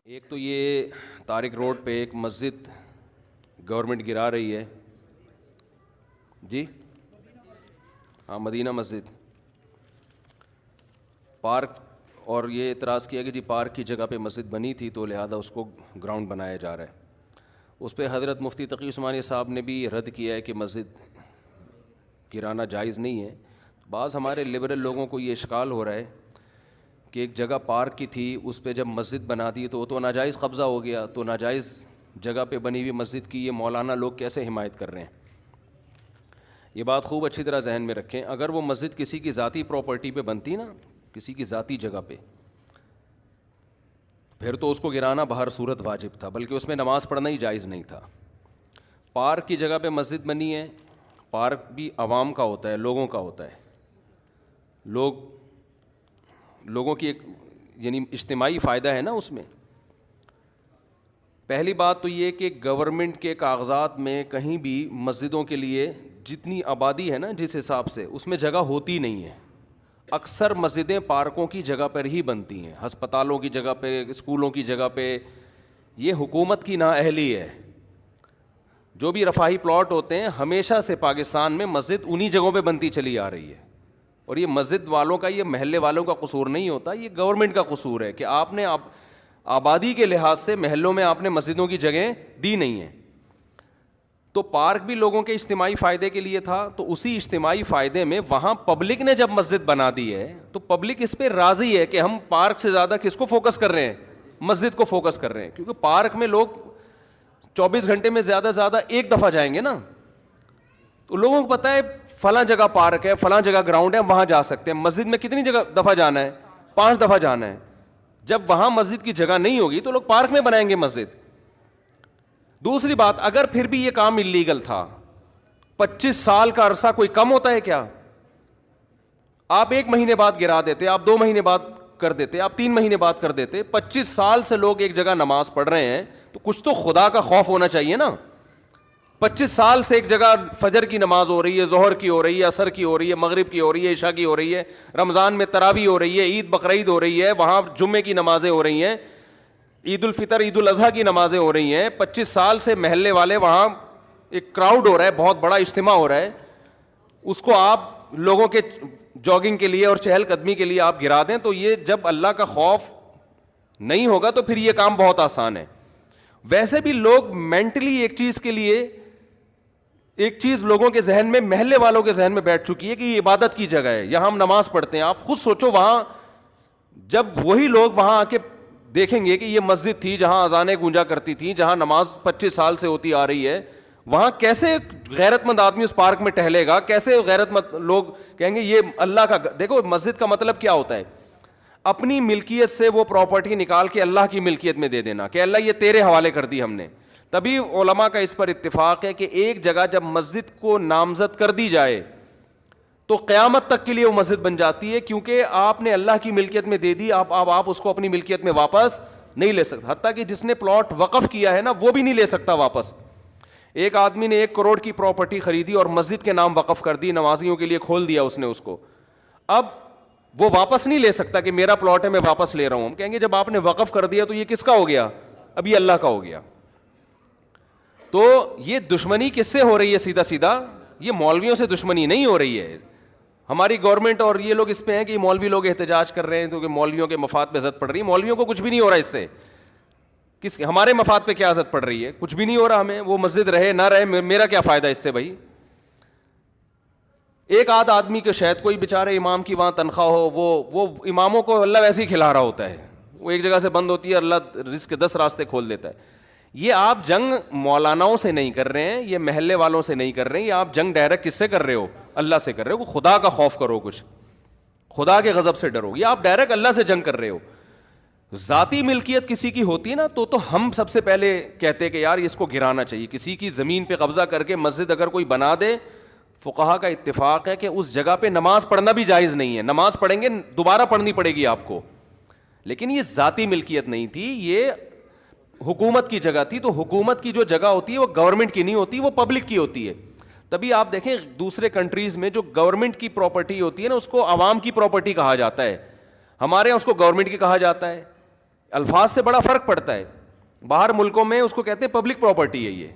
ایک تو یہ طارق روڈ پہ ایک مسجد گورنمنٹ گرا رہی ہے جی، ہاں مدینہ مسجد پارک، اور یہ اعتراض کیا کہ جی پارک کی جگہ پہ مسجد بنی تھی تو لہذا اس کو گراؤنڈ بنایا جا رہا ہے۔ اس پہ حضرت مفتی تقی عثمانی صاحب نے بھی رد کیا ہے کہ مسجد گرانا جائز نہیں ہے۔ بعض ہمارے لبرل لوگوں کو یہ اشکال ہو رہا ہے کہ ایک جگہ پارک کی تھی، اس پہ جب مسجد بنا دی تو وہ تو ناجائز قبضہ ہو گیا، تو ناجائز جگہ پہ بنی ہوئی مسجد کی یہ مولانا لوگ کیسے حمایت کر رہے ہیں؟ یہ بات خوب اچھی طرح ذہن میں رکھیں۔ اگر وہ مسجد کسی کی ذاتی پراپرٹی پہ بنتی نا، کسی کی ذاتی جگہ پہ، پھر تو اس کو گرانا بہر صورت واجب تھا، بلکہ اس میں نماز پڑھنا ہی جائز نہیں تھا۔ پارک کی جگہ پہ مسجد بنی ہے، پارک بھی عوام کا ہوتا ہے، لوگوں کا ہوتا ہے، لوگوں کی ایک یعنی اجتماعی فائدہ ہے نا اس میں۔ پہلی بات تو یہ کہ گورنمنٹ کے کاغذات میں کہیں بھی مسجدوں کے لیے جتنی آبادی ہے نا جس حساب سے، اس میں جگہ ہوتی نہیں ہے۔ اکثر مسجدیں پارکوں کی جگہ پر ہی بنتی ہیں، ہسپتالوں کی جگہ پہ، اسکولوں کی جگہ پہ۔ یہ حکومت کی نااہلی ہے۔ جو بھی رفاہی پلاٹ ہوتے ہیں، ہمیشہ سے پاکستان میں مسجد انہی جگہوں پہ بنتی چلی آ رہی ہے، اور یہ مسجد والوں کا، یہ محلے والوں کا قصور نہیں ہوتا، یہ گورنمنٹ کا قصور ہے کہ آپ نے آبادی کے لحاظ سے محلوں میں آپ نے مسجدوں کی جگہیں دی نہیں ہیں۔ تو پارک بھی لوگوں کے اجتماعی فائدے کے لیے تھا، تو اسی اجتماعی فائدے میں وہاں پبلک نے جب مسجد بنا دی ہے تو پبلک اس پہ راضی ہے کہ ہم پارک سے زیادہ کس کو فوکس کر رہے ہیں؟ مسجد کو فوکس کر رہے ہیں، کیونکہ پارک میں لوگ 24 گھنٹے میں زیادہ زیادہ ایک دفعہ جائیں گے نا، تو لوگوں کو پتہ ہے فلاں جگہ پارک ہے، فلاں جگہ گراؤنڈ ہے، وہاں جا سکتے ہیں۔ مسجد میں کتنی جگہ دفعہ جانا ہے؟ 5 دفعہ جانا ہے۔ جب وہاں مسجد کی جگہ نہیں ہوگی تو لوگ پارک میں بنائیں گے مسجد۔ دوسری بات، اگر پھر بھی یہ کام اللیگل تھا، 25 سال کا عرصہ کوئی کم ہوتا ہے کیا؟ آپ 1 مہینے بعد گرا دیتے، آپ 2 مہینے بعد کر دیتے، آپ 3 مہینے بعد کر دیتے۔ 25 سال سے لوگ ایک جگہ نماز پڑھ رہے ہیں تو کچھ تو خدا کا خوف ہونا چاہیے نا۔ 25 سال سے ایک جگہ فجر کی نماز ہو رہی ہے، ظہر کی ہو رہی ہے، عصر کی ہو رہی ہے، مغرب کی ہو رہی ہے، عشاء کی ہو رہی ہے، رمضان میں تراویح ہو رہی ہے، عید بقرعید ہو رہی ہے، وہاں جمعے کی نمازیں ہو رہی ہیں، عید الفطر عید الاضحیٰ کی نمازیں ہو رہی ہیں۔ 25 سال سے محلے والے وہاں ایک کراؤڈ ہو رہا ہے، بہت بڑا اجتماع ہو رہا ہے، اس کو آپ لوگوں کے جاگنگ کے لیے اور چہل قدمی کے لیے آپ گرا دیں، تو یہ جب اللہ کا خوف نہیں ہوگا تو پھر یہ کام بہت آسان ہے۔ ویسے بھی لوگ مینٹلی ایک چیز کے لیے، ایک چیز لوگوں کے ذہن میں، محلے والوں کے ذہن میں بیٹھ چکی ہے کہ یہ عبادت کی جگہ ہے، یہاں ہم نماز پڑھتے ہیں۔ آپ خود سوچو، وہاں جب وہی لوگ وہاں آ کے دیکھیں گے کہ یہ مسجد تھی جہاں اذانیں گونجا کرتی تھیں، جہاں نماز 25 سال سے ہوتی آ رہی ہے، وہاں کیسے غیرت مند آدمی اس پارک میں ٹہلے گا؟ کیسے غیرت مند لوگ کہیں گے یہ اللہ کا؟ دیکھو مسجد کا مطلب کیا ہوتا ہے؟ اپنی ملکیت سے وہ پراپرٹی نکال کے اللہ کی ملکیت میں دے دینا کہ اللہ یہ تیرے حوالے کر دی ہم نے۔ تبھی علماء کا اس پر اتفاق ہے کہ ایک جگہ جب مسجد کو نامزد کر دی جائے تو قیامت تک کے لیے وہ مسجد بن جاتی ہے، کیونکہ آپ نے اللہ کی ملکیت میں دے دی، آپ اس کو اپنی ملکیت میں واپس نہیں لے سکتے۔ حتیٰ کہ جس نے پلاٹ وقف کیا ہے نا، وہ بھی نہیں لے سکتا واپس۔ ایک آدمی نے 1 کروڑ کی پراپرٹی خریدی اور مسجد کے نام وقف کر دی، نمازیوں کے لیے کھول دیا اس نے اس کو، اب وہ واپس نہیں لے سکتا کہ میرا پلاٹ ہے میں واپس لے رہا ہوں۔ ہم کہیں گے جب آپ نے وقف کر دیا تو یہ کس کا ہو گیا؟ اب یہ اللہ کا ہو گیا۔ تو یہ دشمنی کس سے ہو رہی ہے؟ سیدھا سیدھا یہ مولویوں سے دشمنی نہیں ہو رہی ہے۔ ہماری گورنمنٹ اور یہ لوگ اس پہ ہیں کہ مولوی لوگ احتجاج کر رہے ہیں تو کہ مولویوں کے مفاد پہ زد پڑ رہی ہے۔ مولویوں کو کچھ بھی نہیں ہو رہا اس سے، ہمارے مفاد پہ کیا زد پڑ رہی ہے؟ کچھ بھی نہیں ہو رہا ہمیں، وہ مسجد رہے نہ رہے میرا کیا فائدہ اس سے بھائی؟ ایک آدھ آدمی کے شاید کوئی بیچارے امام کی وہاں تنخواہ ہو، وہ اماموں کو اللہ ویسے ہی کھلا رہا ہوتا ہے، وہ ایک جگہ سے بند ہوتی ہے، اللہ رزق کے 10 راستے کھول دیتا ہے۔ یہ آپ جنگ مولاناؤں سے نہیں کر رہے ہیں، یہ محلے والوں سے نہیں کر رہے ہیں، یہ آپ جنگ ڈائریکٹ کس سے کر رہے ہو؟ اللہ سے کر رہے ہو۔ خدا کا خوف کرو، کچھ خدا کے غضب سے ڈرو، یہ آپ ڈائریکٹ اللہ سے جنگ کر رہے ہو۔ ذاتی ملکیت کسی کی ہوتی نا تو ہم سب سے پہلے کہتے کہ یار اس کو گرانا چاہیے۔ کسی کی زمین پہ قبضہ کر کے مسجد اگر کوئی بنا دے، فقہا کا اتفاق ہے کہ اس جگہ پہ نماز پڑھنا بھی جائز نہیں ہے۔ نماز پڑھیں گے دوبارہ پڑھنی پڑے گی آپ کو، لیکن یہ ذاتی ملکیت نہیں تھی، یہ حکومت کی جگہ تھی۔ تو حکومت کی جو جگہ ہوتی ہے وہ گورنمنٹ کی نہیں ہوتی، وہ پبلک کی ہوتی ہے۔ تبھی آپ دیکھیں دوسرے کنٹریز میں جو گورنمنٹ کی پراپرٹی ہوتی ہے نا، اس کو عوام کی پراپرٹی کہا جاتا ہے، ہمارے یہاں اس کو گورنمنٹ کی کہا جاتا ہے۔ الفاظ سے بڑا فرق پڑتا ہے. باہر ملکوں میں اس کو کہتے ہیں پبلک پراپرٹی ہے, یہ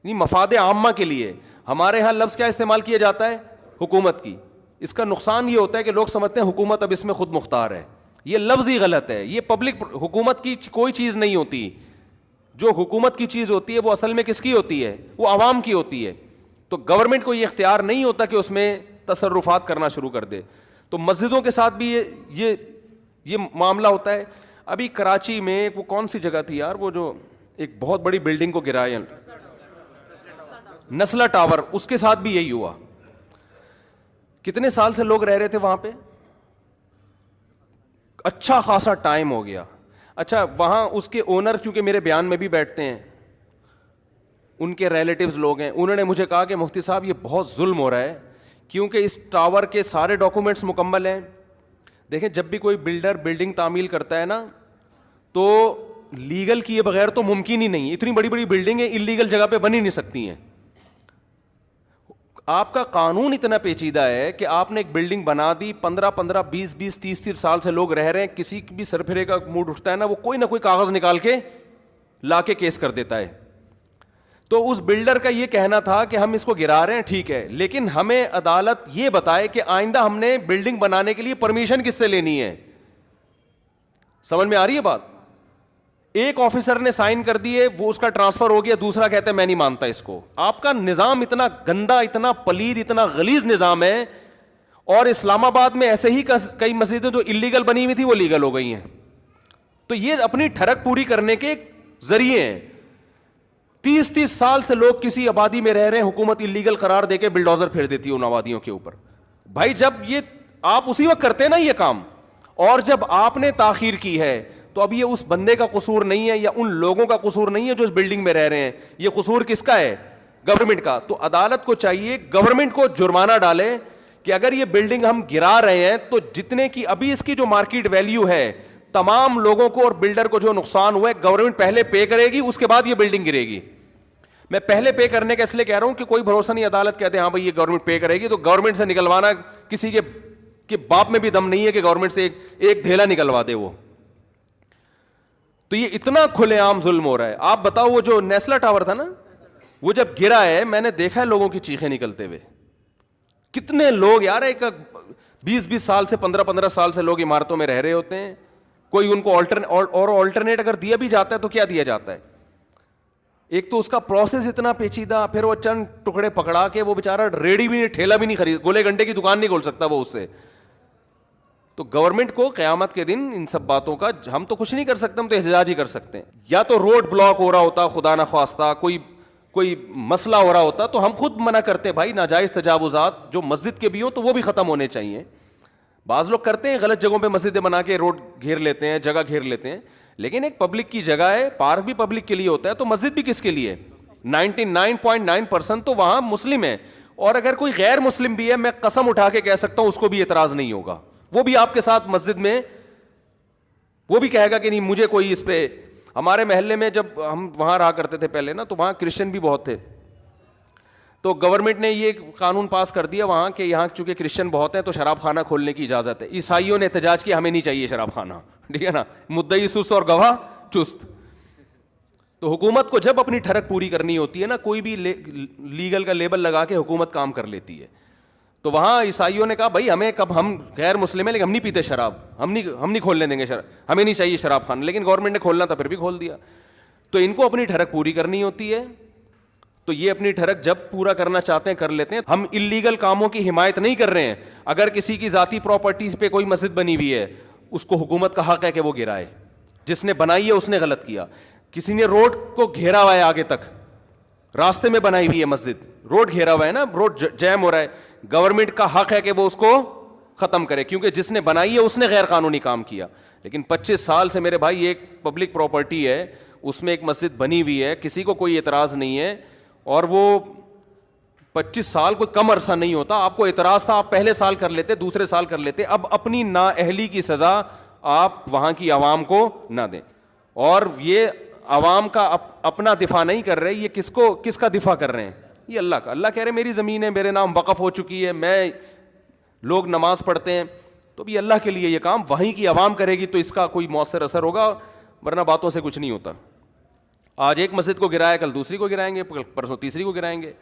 نہیں مفاد عامہ کے لیے. ہمارے ہاں لفظ کیا استعمال کیا جاتا ہے؟ حکومت کی. اس کا نقصان یہ ہوتا ہے کہ لوگ سمجھتے ہیں حکومت اب اس میں خود مختار ہے. یہ لفظ ہی غلط ہے. یہ پبلک حکومت کی کوئی چیز نہیں ہوتی. جو حکومت کی چیز ہوتی ہے وہ اصل میں کس کی ہوتی ہے؟ وہ عوام کی ہوتی ہے. تو گورنمنٹ کو یہ اختیار نہیں ہوتا کہ اس میں تصرفات کرنا شروع کر دے. تو مسجدوں کے ساتھ بھی یہ معاملہ ہوتا ہے. ابھی کراچی میں وہ کون سی جگہ تھی یار, وہ جو ایک بہت بڑی بلڈنگ کو گرایا, نسلہ ٹاور, اس کے ساتھ بھی یہی ہوا. کتنے سال سے لوگ رہ رہے تھے وہاں پہ, اچھا خاصا ٹائم ہو گیا. اچھا وہاں اس کے اونر چونکہ میرے بیان میں بھی بیٹھتے ہیں, ان کے ریلیٹیوز لوگ ہیں, انہوں نے مجھے کہا کہ مفتی صاحب یہ بہت ظلم ہو رہا ہے کیونکہ اس ٹاور کے سارے ڈاکومنٹس مکمل ہیں. دیکھیں جب بھی کوئی بلڈر بلڈنگ تعمیل کرتا ہے نا تو لیگل کیے بغیر تو ممکن ہی نہیں. اتنی بڑی بڑی بلڈنگیں انلیگل جگہ پہ بن ہی نہیں سکتی ہیں. آپ کا قانون اتنا پیچیدہ ہے کہ آپ نے ایک بلڈنگ بنا دی, 15 20 30 سال سے لوگ رہ رہے ہیں, کسی بھی سرپھرے کا موڈ اٹھتا ہے نا وہ کوئی نہ کوئی کاغذ نکال کے لا کے کیس کر دیتا ہے. تو اس بلڈر کا یہ کہنا تھا کہ ہم اس کو گرا رہے ہیں ٹھیک ہے, لیکن ہمیں عدالت یہ بتائے کہ آئندہ ہم نے بلڈنگ بنانے کے لیے پرمیشن کس سے لینی ہے. سمجھ میں آ رہی ہے بات؟ ایک آفیسر نے سائن کر دیے, وہ اس کا ٹرانسفر ہو گیا, دوسرا کہتا ہے میں نہیں مانتا اس کو. آپ کا نظام اتنا گندا, اتنا پلید, اتنا غلیظ نظام ہے. اور اسلام آباد میں ایسے ہی کئی مسجدیں جو انلیگل بنی ہوئی تھی وہ لیگل ہو گئی ہیں. تو یہ اپنی ٹھڑک پوری کرنے کے ذریعے ہیں. 30 سال سے لوگ کسی آبادی میں رہ رہے ہیں, حکومت انلیگل قرار دے کے بلڈوزر پھیر دیتی ہے ان آبادیوں کے اوپر. بھائی جب یہ آپ اسی وقت کرتے ہیں نا یہ کام, اور جب آپ نے تاخیر کی ہے تو اب یہ اس بندے کا قصور نہیں ہے یا ان لوگوں کا قصور نہیں ہے جو اس بلڈنگ میں رہ رہے ہیں, یہ قصور کس کا ہے؟ گورنمنٹ کا. تو عدالت کو چاہیے گورنمنٹ کو جرمانہ ڈالے کہ اگر یہ بلڈنگ ہم گرا رہے ہیں تو جتنے کی ابھی اس کی جو مارکیٹ ویلیو ہے, تمام لوگوں کو اور بلڈر کو جو نقصان ہوا ہے گورنمنٹ پہلے پے کرے گی, اس کے بعد یہ بلڈنگ گرے گی. میں پہلے پے کرنے کا اس لیے کہہ رہا ہوں کہ کوئی بھروسہ نہیں, عدالت کہتے ہیں ہاں بھائی یہ گورنمنٹ پے کرے گی, تو گورنمنٹ سے نکلوانا کسی کے باپ میں بھی دم نہیں ہے کہ گورنمنٹ سے ایک دھیلا نکلوا دے وہ. تو یہ اتنا کھلے عام ظلم ہو رہا ہے. آپ بتاؤ وہ جو نیسلا ٹاور تھا نا, وہ جب گرا ہے میں نے دیکھا ہے لوگوں کی چیخیں نکلتے ہوئے. کتنے لوگ یار, ایک 20 سال سے 15 سال سے لوگ عمارتوں میں رہ رہے ہوتے ہیں. کوئی ان کو آلٹرنیٹ اگر دیا بھی جاتا ہے تو کیا دیا جاتا ہے؟ ایک تو اس کا پروسیس اتنا پیچیدہ, پھر وہ چند ٹکڑے پکڑا کے وہ بیچارہ ریڑھی بھی نہیں, ٹھیلا بھی نہیں خرید, گولے گنڈے کی دکان نہیں کھول سکتا وہ اس سے. تو گورنمنٹ کو قیامت کے دن ان سب باتوں کا, ہم تو کچھ نہیں کر سکتے, ہم تو احتجاج ہی کر سکتے ہیں. یا تو روڈ بلاک ہو رہا ہوتا خدا نہ خواستہ, کوئی مسئلہ ہو رہا ہوتا تو ہم خود منع کرتے بھائی ناجائز تجاوزات جو مسجد کے بھی ہو تو وہ بھی ختم ہونے چاہیے. بعض لوگ کرتے ہیں غلط جگہوں پہ مسجدیں بنا کے روڈ گھیر لیتے ہیں, جگہ گھیر لیتے ہیں, لیکن ایک پبلک کی جگہ ہے, پارک بھی پبلک کے لیے ہوتا ہے, تو مسجد بھی کس کے لیے؟ 99.9% تو وہاں مسلم ہے, اور اگر کوئی غیر مسلم بھی ہے میں قسم اٹھا کے کہہ سکتا ہوں اس کو بھی اعتراض نہیں ہوگا, وہ بھی آپ کے ساتھ مسجد میں وہ بھی کہے گا کہ نہیں مجھے کوئی اس پہ. ہمارے محلے میں جب ہم وہاں رہا کرتے تھے پہلے نا, تو وہاں کرسچن بھی بہت تھے, تو گورنمنٹ نے یہ قانون پاس کر دیا وہاں کہ یہاں چونکہ کرسچن بہت ہیں تو شراب خانہ کھولنے کی اجازت ہے. عیسائیوں نے احتجاج کیا ہمیں نہیں چاہیے شراب خانہ, ٹھیک ہے نا, مدعی سست اور گواہ چست. تو حکومت کو جب اپنی ٹھڑک پوری کرنی ہوتی ہے نا, کوئی بھی لیگل کا لیبل لگا کے حکومت کام کر لیتی ہے. تو وہاں عیسائیوں نے کہا بھائی ہمیں کب, ہم غیر مسلم ہیں لیکن ہم نہیں پیتے شراب, ہم نہیں کھولنے دیں گے شراب, ہمیں نہیں چاہیے شراب خانہ, لیکن گورنمنٹ نے کھولنا تھا پھر بھی کھول دیا. تو ان کو اپنی ٹھڑک پوری کرنی ہوتی ہے, تو یہ اپنی ٹھڑک جب پورا کرنا چاہتے ہیں کر لیتے ہیں. ہم انلیگل کاموں کی حمایت نہیں کر رہے ہیں. اگر کسی کی ذاتی پراپرٹی پہ کوئی مسجد بنی ہوئی ہے, اس کو حکومت کا حق ہے کہ وہ گرائے, جس نے بنائی ہے اس نے غلط کیا. کسی نے روڈ کو گھیرا ہوا ہے, آگے تک راستے میں بنائی ہوئی ہے مسجد, روڈ گھیرا ہوا ہے نا, روڈ جیم ہو رہا ہے, گورنمنٹ کا حق ہے کہ وہ اس کو ختم کرے, کیونکہ جس نے بنائی ہے اس نے غیر قانونی کام کیا. لیکن 25 سال سے میرے بھائی ایک پبلک پراپرٹی ہے, اس میں ایک مسجد بنی ہوئی ہے, کسی کو کوئی اعتراض نہیں ہے, اور وہ 25 سال کوئی کم عرصہ نہیں ہوتا. آپ کو اعتراض تھا, آپ پہلے سال کر لیتے, دوسرے سال کر لیتے. اب اپنی نااہلی کی سزا آپ وہاں کی عوام کو نہ دیں. اور یہ عوام کا اپنا دفاع نہیں کر رہے, یہ کس کا دفاع کر رہے ہیں؟ یہ اللہ کا. اللہ کہہ رہے میری زمین ہے, میرے نام وقف ہو چکی ہے, میں لوگ نماز پڑھتے ہیں, تو بھی اللہ کے لیے یہ کام وہیں کی عوام کرے گی تو اس کا کوئی مؤثر اثر ہوگا. ورنہ باتوں سے کچھ نہیں ہوتا. آج ایک مسجد کو گرایا کل دوسری کو گرائیں گے, پرسوں تیسری کو گرائیں گے.